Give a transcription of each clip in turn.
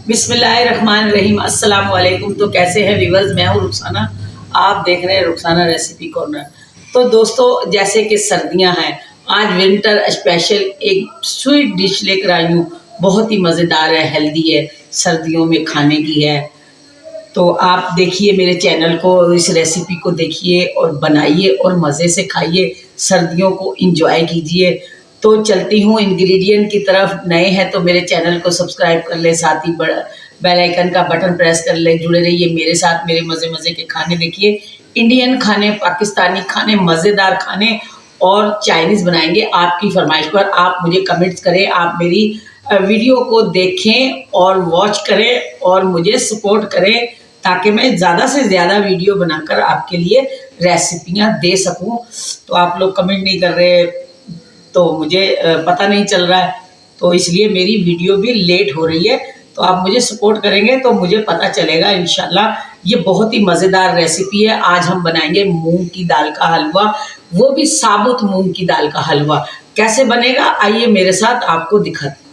बिस्मिल्लाहिर्रहमानिर्रहीम। अस्सलाम वालेकुम। तो कैसे हैं व्यूअर्स, मैं हूँ रुखसाना, आप देख रहे हैं रुखसाना रेसिपी कॉर्नर। तो दोस्तों, जैसे कि सर्दियां हैं, आज विंटर स्पेशल एक स्वीट डिश लेकर आई हूँ। बहुत ही मज़ेदार है, हेल्दी है, सर्दियों में खाने की है। तो आप देखिए मेरे चैनल को, इस रेसिपी को देखिए और बनाइए और मज़े से खाइए, सर्दियों को इंजॉय कीजिए। तो चलती हूँ इंग्रेडिएंट की तरफ। नए हैं तो मेरे चैनल को सब्सक्राइब कर ले, साथ ही बेल आइकन का बटन प्रेस कर ले। जुड़े रहिए मेरे साथ, मेरे मज़े मज़े के खाने देखिए। इंडियन खाने, पाकिस्तानी खाने, मज़ेदार खाने और चाइनीज़ बनाएंगे आपकी फरमाइश पर। आप मुझे कमेंट्स करें, आप मेरी वीडियो को देखें और वॉच करें और मुझे सपोर्ट करें, ताकि मैं ज़्यादा से ज़्यादा वीडियो बनाकर आपके लिए रेसिपियाँ दे सकूं। तो आप लोग कमेंट नहीं कर रहे तो मुझे पता नहीं चल रहा है, तो इसलिए मेरी वीडियो भी लेट हो रही है। तो आप मुझे सपोर्ट करेंगे तो मुझे पता चलेगा इंशाल्लाह। ये बहुत ही मज़ेदार रेसिपी है। आज हम बनाएंगे मूंग की दाल का हलवा, वो भी साबुत मूंग की दाल का हलवा। कैसे बनेगा, आइए मेरे साथ आपको दिखाते हैं।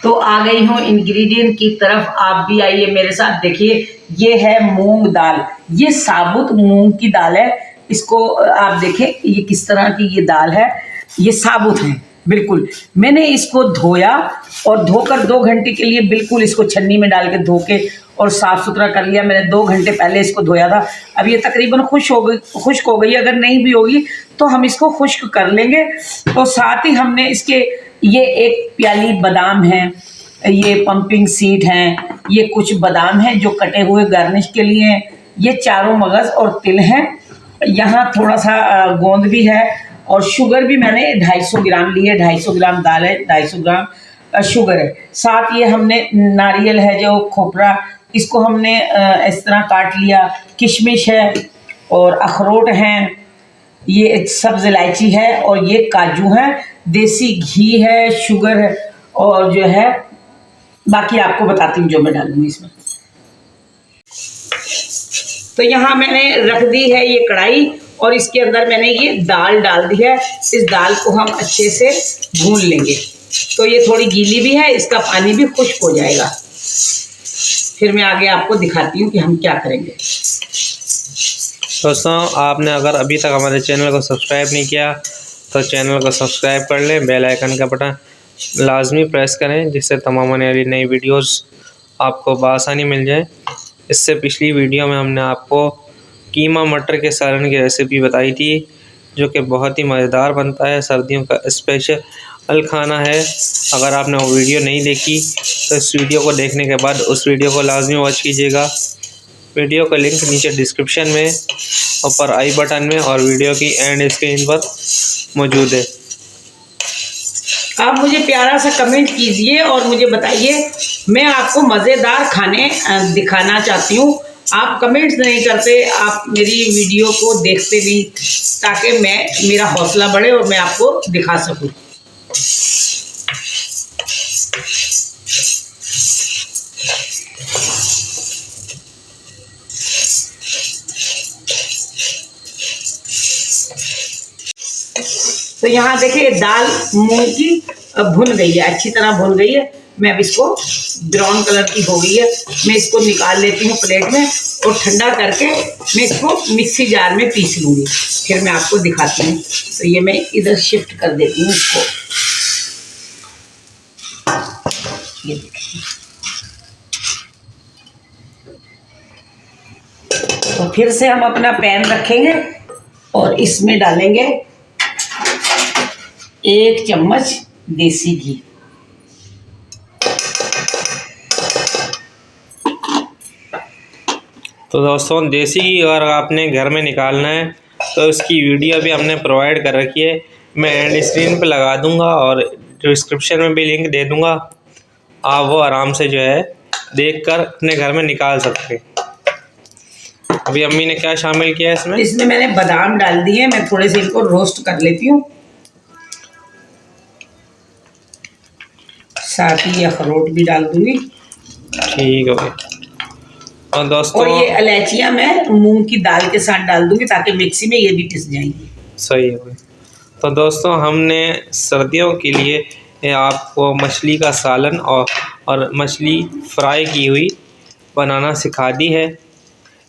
तो आ गई हूँ इंग्रेडिएंट की तरफ, आप भी आइए मेरे साथ। देखिए, ये है मूंग दाल, ये साबुत मूंग की दाल है। इसको आप देखें, ये किस तरह की ये दाल है, ये साबुत है बिल्कुल। मैंने इसको धोया और धोकर 2 घंटे के लिए बिल्कुल इसको छन्नी में डाल के धो के और साफ़ सुथरा कर लिया। मैंने 2 घंटे पहले इसको धोया था। अब ये तकरीबन खुश्क हो गई। अगर नहीं भी होगी तो हम इसको खुश्क कर लेंगे। तो साथ ही हमने इसके ये 1 प्याली बादाम है, ये पंपिंग सीड हैं, ये कुछ बादाम हैं जो कटे हुए गार्निश के लिए हैं, ये चारों मगज और तिल हैं। यहाँ थोड़ा सा गोंद भी है और शुगर भी मैंने 250 ग्राम ली है। 250 ग्राम दाल है, 250 ग्राम शुगर है। साथ ये हमने नारियल है जो खोपरा, इसको हमने इस तरह काट लिया। किशमिश है और अखरोट हैं, ये सब्ज़ इलायची है और ये काजू है। देसी घी है, शुगर है और जो है बाकी आपको बताती हूँ जो मैं डालूंगी इसमें। तो यहाँ मैंने रख दी है ये कढ़ाई और इसके अंदर मैंने ये दाल डाल दी है। इस दाल को हम अच्छे से भून लेंगे। तो ये थोड़ी गीली भी है, इसका पानी भी खुश्क हो जाएगा। फिर मैं आगे आपको दिखाती हूँ कि हम क्या करेंगे। दोस्तों, आपने अगर अभी तक हमारे चैनल को सब्सक्राइब नहीं किया तो चैनल को सब्सक्राइब कर लें। बेल आइकन का बटन लाजमी प्रेस करें, जिससे तमाम आने वाली नई वीडियोस आपको बआसानी मिल जाए। इससे पिछली वीडियो में हमने आपको कीमा मटर के सालन की रेसिपी बताई थी, जो कि बहुत ही मज़ेदार बनता है, सर्दियों का स्पेशल खाना है। अगर आपने वो वीडियो नहीं देखी तो इस वीडियो को देखने के बाद उस वीडियो को लाजमी वॉच कीजिएगा। वीडियो का लिंक नीचे डिस्क्रिप्शन में, ऊपर आई बटन में और वीडियो की एंड स्क्रीन पर मौजूद है। आप मुझे प्यारा सा कमेंट कीजिए और मुझे बताइए, मैं आपको मज़ेदार खाने दिखाना चाहती हूँ। आप कमेंट्स नहीं करते, आप मेरी वीडियो को देखते नहीं, ताकि मेरा हौसला बढ़े और मैं आपको दिखा सकूँ। तो यहाँ देखिए, दाल मूंग की भुन गई है, अच्छी तरह भुन गई है। मैं अब इसको ब्राउन कलर की हो गई है, मैं इसको निकाल लेती हूँ प्लेट में और ठंडा करके मैं इसको मिक्सी जार में पीस लूँगी। फिर मैं आपको दिखाती हूँ। तो ये मैं इधर शिफ्ट कर देती हूँ इसको। ये देखिए, तो फिर से हम अपना पैन रखेंगे और इसमें डालेंगे 1 चम्मच देसी घी। तो दोस्तों, देसी घी अगर आपने घर में निकालना है तो इसकी वीडियो भी हमने प्रोवाइड कर रखी है। मैं एंड स्क्रीन पे लगा दूंगा और डिस्क्रिप्शन में भी लिंक दे दूंगा। आप वो आराम से जो है देखकर अपने घर में निकाल सकते हैं। अभी अम्मी ने क्या शामिल किया है इसमें मैंने बादाम डाल दिए। मैं थोड़े से इनको रोस्ट कर लेती हूँ। साथ ही अखरोट भी डाल दूंगी। ठीक है। और दोस्तों, और ये इलायचियाँ मैं मूंग की दाल के साथ डाल दूंगी, ताकि मिक्सी में ये भी पिस जाएंगी। सही है। तो दोस्तों हमने सर्दियों के लिए आपको मछली का सालन और मछली फ्राई की हुई बनाना सिखा दी है।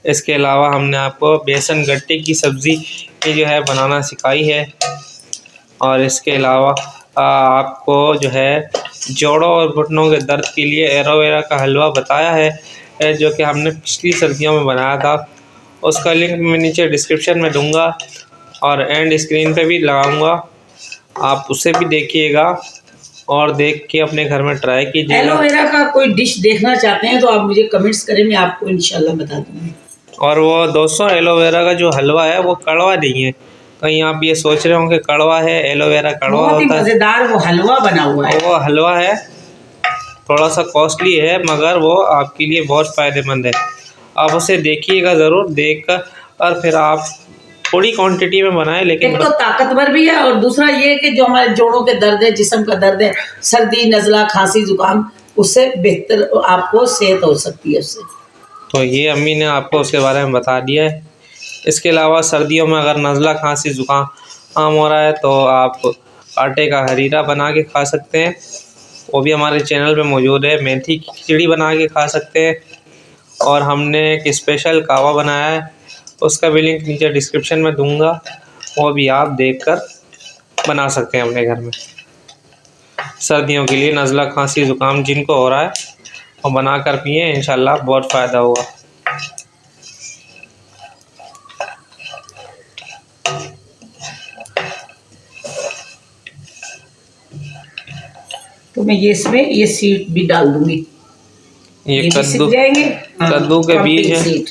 इसके अलावा हमने आपको बेसन गट्टे की सब्ज़ी ये जो है बनाना सिखाई है। और इसके अलावा आपको जो है जोड़ों और घुटनों के दर्द के लिए एलोवेरा का हलवा बताया है, जो कि हमने पिछली सर्दियों में बनाया था। उसका लिंक मैं नीचे डिस्क्रिप्शन में दूंगा और एंड स्क्रीन पे भी लगाऊंगा, आप उसे भी देखिएगा और देख के अपने घर में ट्राई कीजिएगा। एलोवेरा का कोई डिश देखना चाहते हैं तो आप मुझे कमेंट्स करें, मैं आपको इंशाल्लाह बता दूंगी। और वो दोस्तों एलोवेरा का जो हलवा है वो कड़वा नहीं है, कहीं आप ये सोच रहे होंगे कड़वा है, एलोवेरा कड़वा बहुत ही होता है। मज़ेदार वो हलवा बना हुआ है। वो हलवा है, थोड़ा सा कॉस्टली है मगर वो आपके लिए बहुत फ़ायदेमंद है। आप उसे देखिएगा ज़रूर, देख कर और फिर आप थोड़ी क्वांटिटी में बनाएं। लेकिन एक तो ताकतवर भी है और दूसरा ये कि जो हमारे जोड़ों के दर्द है, जिस्म का दर्द है, सर्दी नज़ला खांसी जुकाम, उससे बेहतर आपको सेहत हो सकती है उससे। तो ये अम्मी ने आपको उसके बारे में बता दिया है। इसके अलावा सर्दियों में अगर नज़ला खांसी जुकाम हो रहा है तो आप आटे का हरीरा बना के खा सकते हैं, वो भी हमारे चैनल पे मौजूद है। मेथी की खिचड़ी बना के खा सकते हैं। और हमने एक स्पेशल कावा बनाया है, उसका भी लिंक नीचे डिस्क्रिप्शन में दूंगा, वो भी आप देखकर बना सकते हैं अपने घर में। सर्दियों के लिए नज़ला खांसी ज़ुकाम जिनको हो रहा है वो बना कर पिए, इंशाल्लाह बहुत फ़ायदा होगा। तो मैं ये इसमें ये सीड भी डाल दूंगी, ये भी कद्दू सीख जाएंगे। कद्दू के बीज हैं। सीड।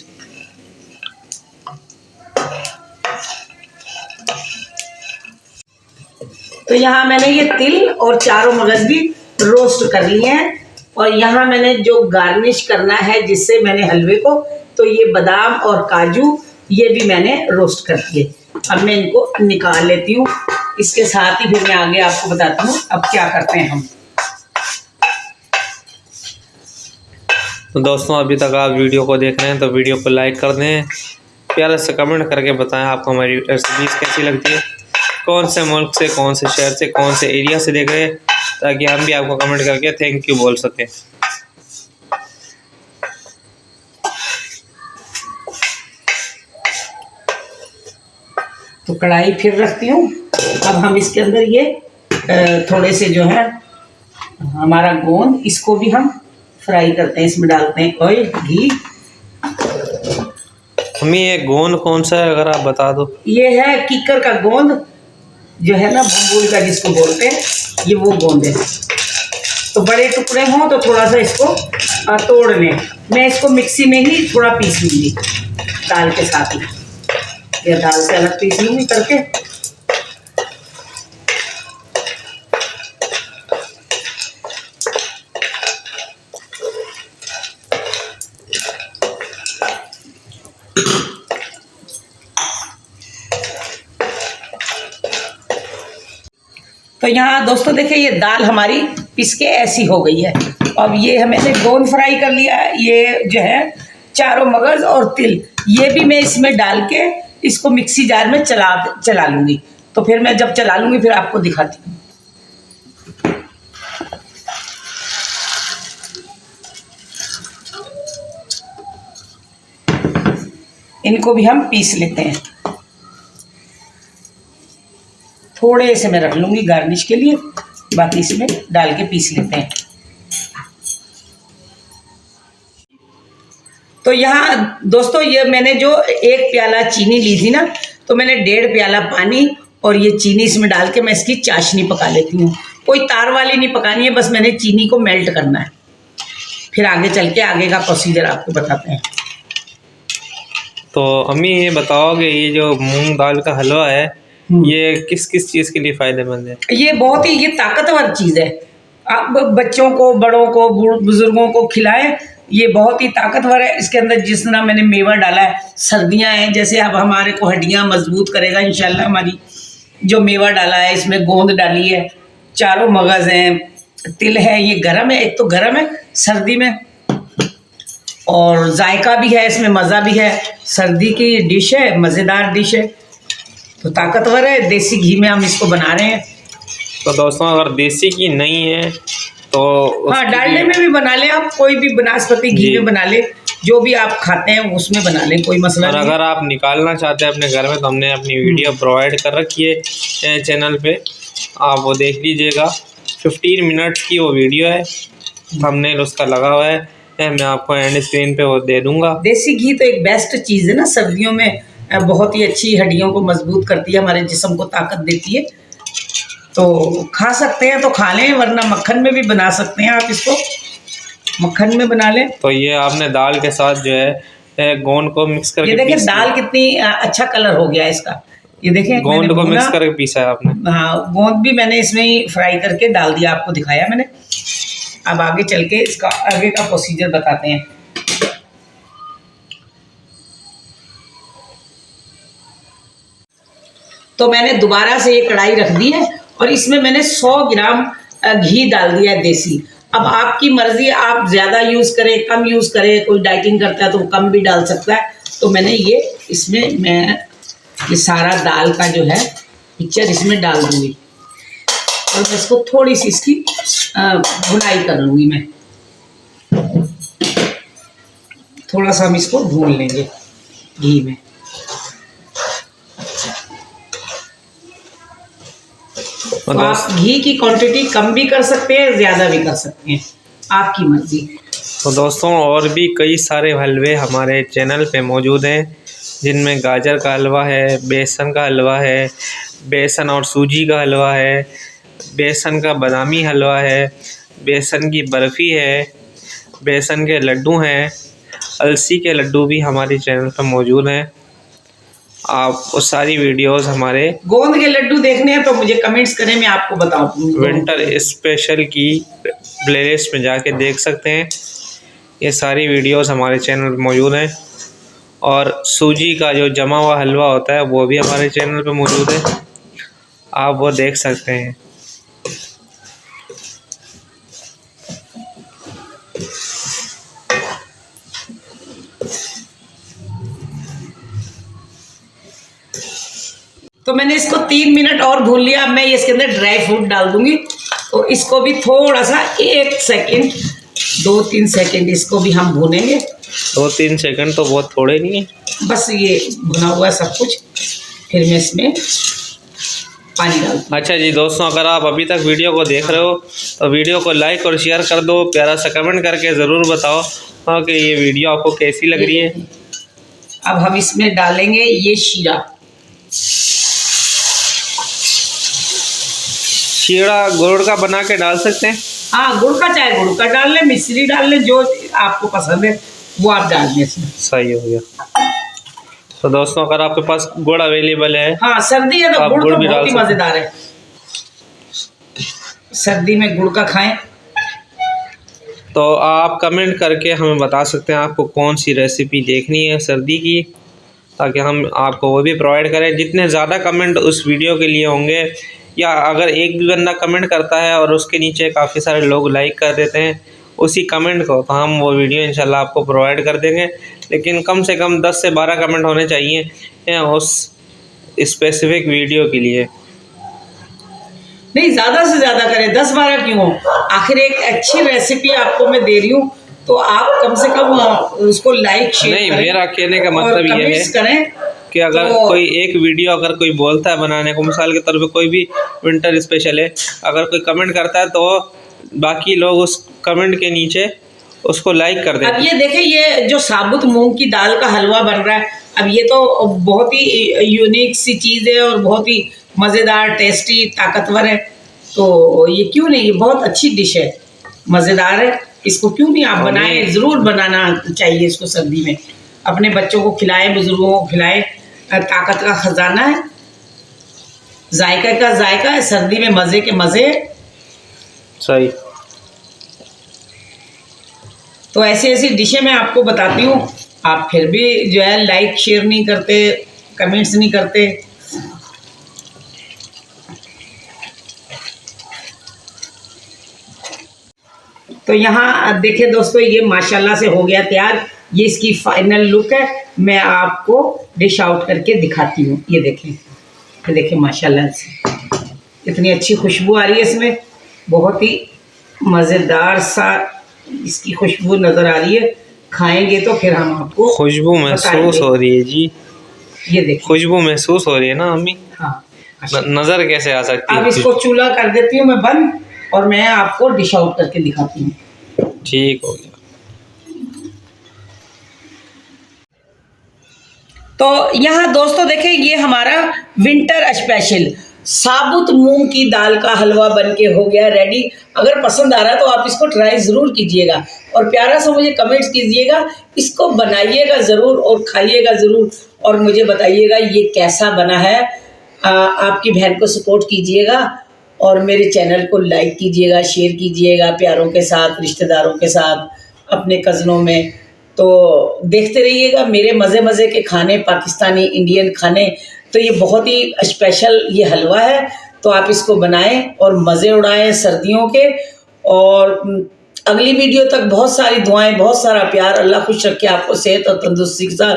तो यहाँ मैंने ये तिल और चारों मगज भी रोस्ट कर लिए हैं। और यहाँ मैंने जो गार्निश करना है जिससे मैंने हलवे को, तो ये बादाम और काजू ये भी मैंने रोस्ट कर दिए। अब मैं इनको निकाल लेती हूँ। इसके साथ ही फिर मैं आगे आपको बताती हूँ अब क्या करते हैं हम। तो दोस्तों अभी तक आप वीडियो को देख रहे हैं तो वीडियो को लाइक कर दें, प्यारे से कमेंट करके बताएं आपको हमारी रेसिपीज़ कैसी लगती है, कौन से मुल्क से, कौन से शहर से, कौन से एरिया से देख रहे हैं, ताकि हम भी आपको कमेंट करके थैंक यू बोल सकें। तो कढ़ाई फिर रखती हूँ। अब हम इसके अंदर ये थोड़े से जो है हमारा गोंद, इसको भी हम फ्राई करते हैं। इसमें डालते हैं ऑयल, घी। हमें ये गोंद कौन सा है अगर आप बता दो। ये है कीकर का गोंद, जो है ना बम्बूल का जिसको बोलते हैं, ये वो गोंद है। तो बड़े टुकड़े हों तो थोड़ा सा इसको तोड़ लें। मैं इसको मिक्सी में ही थोड़ा पीस लूँगी दाल के साथ ही, या दाल से अलग पीस लूँगी करके। तो यहाँ दोस्तों देखिए ये दाल हमारी पिस के ऐसी हो गई है। अब ये मैंने गोंद फ्राई कर लिया है, ये जो है चारों मगज और तिल, ये भी मैं इसमें डाल के इसको मिक्सी जार में चला लूँगी। तो फिर मैं जब चला लूँगी फिर आपको दिखाती हूँ। इनको भी हम पीस लेते हैं। थोड़े से मैं रख लूँगी गार्निश के लिए, बाकी इसमें डाल के पीस लेते हैं। तो यहाँ दोस्तों ये मैंने जो 1 प्याला चीनी ली थी ना, तो मैंने 1.5 प्याला पानी और ये चीनी इसमें डाल के मैं इसकी चाशनी पका लेती हूँ। कोई तार वाली नहीं पकानी है, बस मैंने चीनी को मेल्ट करना है। फिर आगे चल के आगे का प्रोसीजर आपको बताते हैं। तो अम्मी ये बताओगे ये जो मूंग दाल का हलवा है ये किस किस चीज़ के लिए फ़ायदेमंद है? ये बहुत ही ताकतवर चीज़ है। आप बच्चों को, बड़ों को, बुजुर्गों को खिलाएं। ये बहुत ही ताकतवर है। इसके अंदर जिस तरह मैंने मेवा डाला है, सर्दियां हैं जैसे, अब हमारे को हड्डियां मजबूत करेगा इंशाल्लाह। हमारी जो मेवा डाला है, इसमें गोंद डाली है, चारों मगज हैं, तिल है, ये गरम है। एक तो गरम है सर्दी में, और जायका भी है इसमें, मज़ा भी है। सर्दी की डिश है, मज़ेदार डिश है। तो ताकतवर है, देसी घी में हम इसको बना रहे हैं। तो दोस्तों अगर देसी घी नहीं है तो हाँ, डालडे में भी बना ले आप, कोई भी बनास्पति घी में बना ले, जो भी आप खाते हैं उसमें बना लें, कोई मसला और नहीं। अगर आप निकालना चाहते हैं अपने घर में तो हमने अपनी वीडियो प्रोवाइड कर रखी है चैनल पे, आप वो देख लीजिएगा। 15 मिनट्स की वो वीडियो है, थंबनेल उसका लगा हुआ है, मैं आपको एंड स्क्रीन पे वो दे दूंगा। देसी घी तो एक बेस्ट चीज़ है ना, सर्दियों में बहुत ही अच्छी, हड्डियों को मजबूत करती है, हमारे जिस्म को ताकत देती है। तो खा सकते हैं तो खा लें, वरना मक्खन में भी बना सकते हैं आप इसको, मक्खन में बना लें। तो ये आपने दाल के साथ जो है गोंद को मिक्स करके, ये देखिए दाल कितनी अच्छा कलर हो गया इसका, ये देखें गोंद को मिक्स करके पीसा है आपने। हाँ, गोंद भी मैंने इसमें ही फ्राई करके डाल दिया, आपको दिखाया मैंने। अब आगे चल के इसका आगे का प्रोसीजर बताते हैं। तो मैंने दोबारा से ये कढ़ाई रख दी है और इसमें मैंने 100 ग्राम घी डाल दिया है देसी। अब आपकी मर्जी, आप ज़्यादा यूज़ करें कम यूज़ करें, कोई डाइटिंग करता है तो कम भी डाल सकता है। तो मैंने ये इसमें मैं ये सारा दाल का जो है मिक्सचर इसमें डाल दूँगी और मैं इसको थोड़ी सी इसकी भुनाई कर लूँगी। मैं थोड़ा सा हम इसको भून लेंगे घी में। तो आप घी की क्वांटिटी कम भी कर सकते हैं, ज़्यादा भी कर सकते हैं, आपकी मर्जी। तो दोस्तों और भी कई सारे हलवे हमारे चैनल पे मौजूद हैं, जिनमें गाजर का हलवा है, बेसन का हलवा है, बेसन और सूजी का हलवा है, बेसन का बादामी हलवा है, बेसन की बर्फ़ी है, बेसन के लड्डू हैं, अलसी के लड्डू भी हमारे चैनल पर मौजूद हैं। आप वो सारी वीडियोस हमारे गोंद के लड्डू देखने हैं तो मुझे कमेंट्स करें, मैं आपको बताऊँ। विंटर स्पेशल की प्लेलिस्ट में जाके देख सकते हैं, ये सारी वीडियोस हमारे चैनल पर मौजूद हैं। और सूजी का जो जमा हुआ हलवा होता है वो भी हमारे चैनल पे मौजूद है, आप वो देख सकते हैं। तो मैंने इसको 3 मिनट और भून लिया। अब मैं इसके अंदर ड्राई फ्रूट डाल दूंगी, तो इसको भी थोड़ा सा 1 सेकेंड 2-3 सेकेंड इसको भी हम भूनेंगे। 2-3 सेकंड तो बहुत थोड़े नहीं है, बस ये भुना हुआ है सब कुछ। फिर मैं इसमें पानी डाल दूँ। अच्छा जी दोस्तों, अगर आप अभी तक वीडियो को देख रहे हो तो वीडियो को लाइक और शेयर कर दो, प्यारा सा कमेंट करके ज़रूर बताओ कि ये वीडियो आपको कैसी लग रही है। अब हम इसमें डालेंगे ये शीरा। शीरा गुड़ का बना के डाल सकते हैं। हाँ, गुड़ का चाहे गुड़ का डाल लें, मिश्री डाल लें, जो आपको पसंद है वो आप डाल दें इसमें। सही हो गया। तो दोस्तों अगर आपके पास गुड़ अवेलेबल है, हाँ सर्दी है तो गुड़ तो भी बहुत ही मज़ेदार है, सर्दी में गुड़ का खाएं। तो आप कमेंट करके हमें बता सकते हैं आपको कौन सी रेसिपी देखनी है सर्दी की, ताकि हम आपको वो भी प्रोवाइड करें। जितने ज़्यादा कमेंट उस वीडियो के लिए होंगे, या अगर एक भी बंदा कमेंट करता है और उसके नीचे काफ़ी सारे लोग लाइक कर देते हैं उसी कमेंट को, तो हम वो वीडियो इंशाल्लाह आपको प्रोवाइड कर देंगे। लेकिन कम से कम 10 से 12 कमेंट होने चाहिए उस स्पेसिफिक वीडियो के लिए। नहीं, ज़्यादा से ज़्यादा करें, 10-12 क्यों हो, आखिर एक अच्छी रेसिपी आपको मैं दे रही हूँ, तो आप कम से कम उसको लाइक शेयर नहीं, करें। मेरा कहने का मतलब ये है करें कि अगर तो कोई एक वीडियो अगर कोई बोलता है बनाने को, मिसाल के तौर पे कोई भी विंटर स्पेशल है, अगर कोई कमेंट करता है तो बाकी लोग उस कमेंट के नीचे उसको लाइक कर देते हैं। अब ये देखें, ये जो साबुत मूंग की दाल का हलवा बन रहा है, अब ये तो बहुत ही यूनिक सी चीज़ है और बहुत ही मज़ेदार, टेस्टी, ताकतवर है। तो ये क्यों नहीं, ये बहुत अच्छी डिश है, मज़ेदार है, इसको क्यों नहीं आप बनाएं, ज़रूर बनाना चाहिए इसको सर्दी में। अपने बच्चों को खिलाएं, बुजुर्गों को खिलाएं, ताकत का ख़जाना है, जायका का जायका है, सर्दी में मज़े के मज़े। सही। तो ऐसी ऐसी डिशें मैं आपको बताती हूँ, आप फिर भी जो है लाइक शेयर नहीं करते, कमेंट्स नहीं करते। तो यहाँ देखिए दोस्तों, ये माशाल्लाह से हो गया तैयार, ये इसकी फाइनल लुक है। मैं आपको डिश आउट करके दिखाती हूँ, ये देखें। ये देखिए माशाल्लाह से इतनी अच्छी खुशबू आ रही है इसमें, बहुत ही मज़ेदार सा इसकी खुशबू नज़र आ रही है। खाएंगे तो फिर हम आपको खुशबू महसूस हो रही है जी, ये देखिए खुशबू महसूस हो रही है ना अम्मी? हाँ नजर कैसे आ सकती है? अब इसको चूल्हा कर देती हूँ मैं बंद और मैं आपको डिश आउट करके दिखाती हूँ। ठीक हो गया। तो यहाँ दोस्तों देखें, ये हमारा विंटर स्पेशल साबुत मूंग की दाल का हलवा बनके हो गया रेडी। अगर पसंद आ रहा है तो आप इसको ट्राई ज़रूर कीजिएगा और प्यारा सा मुझे कमेंट्स कीजिएगा, इसको बनाइएगा ज़रूर और खाइएगा ज़रूर और मुझे बताइएगा ये कैसा बना है। आपकी बहन को सपोर्ट कीजिएगा और मेरे चैनल को लाइक कीजिएगा, शेयर कीजिएगा प्यारों के साथ, रिश्तेदारों के साथ, अपने कज़नों में। तो देखते रहिएगा मेरे मज़े मज़े के खाने, पाकिस्तानी इंडियन खाने। तो ये बहुत ही स्पेशल ये हलवा है, तो आप इसको बनाएं और मज़े उड़ाएं सर्दियों के। और अगली वीडियो तक बहुत सारी दुआएं, बहुत सारा प्यार, अल्लाह खुश रखे आपको सेहत और तंदुरुस्ती के साथ।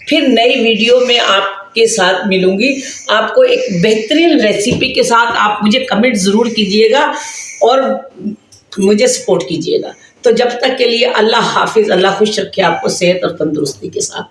फिर नई वीडियो में आपके साथ मिलूंगी, आपको एक बेहतरीन रेसिपी के साथ। आप मुझे कमेंट ज़रूर कीजिएगा और मुझे सपोर्ट कीजिएगा। तो जब तक के लिए अल्लाह हाफिज़, अल्लाह खुश रखे आपको सेहत और तंदुरुस्ती के साथ।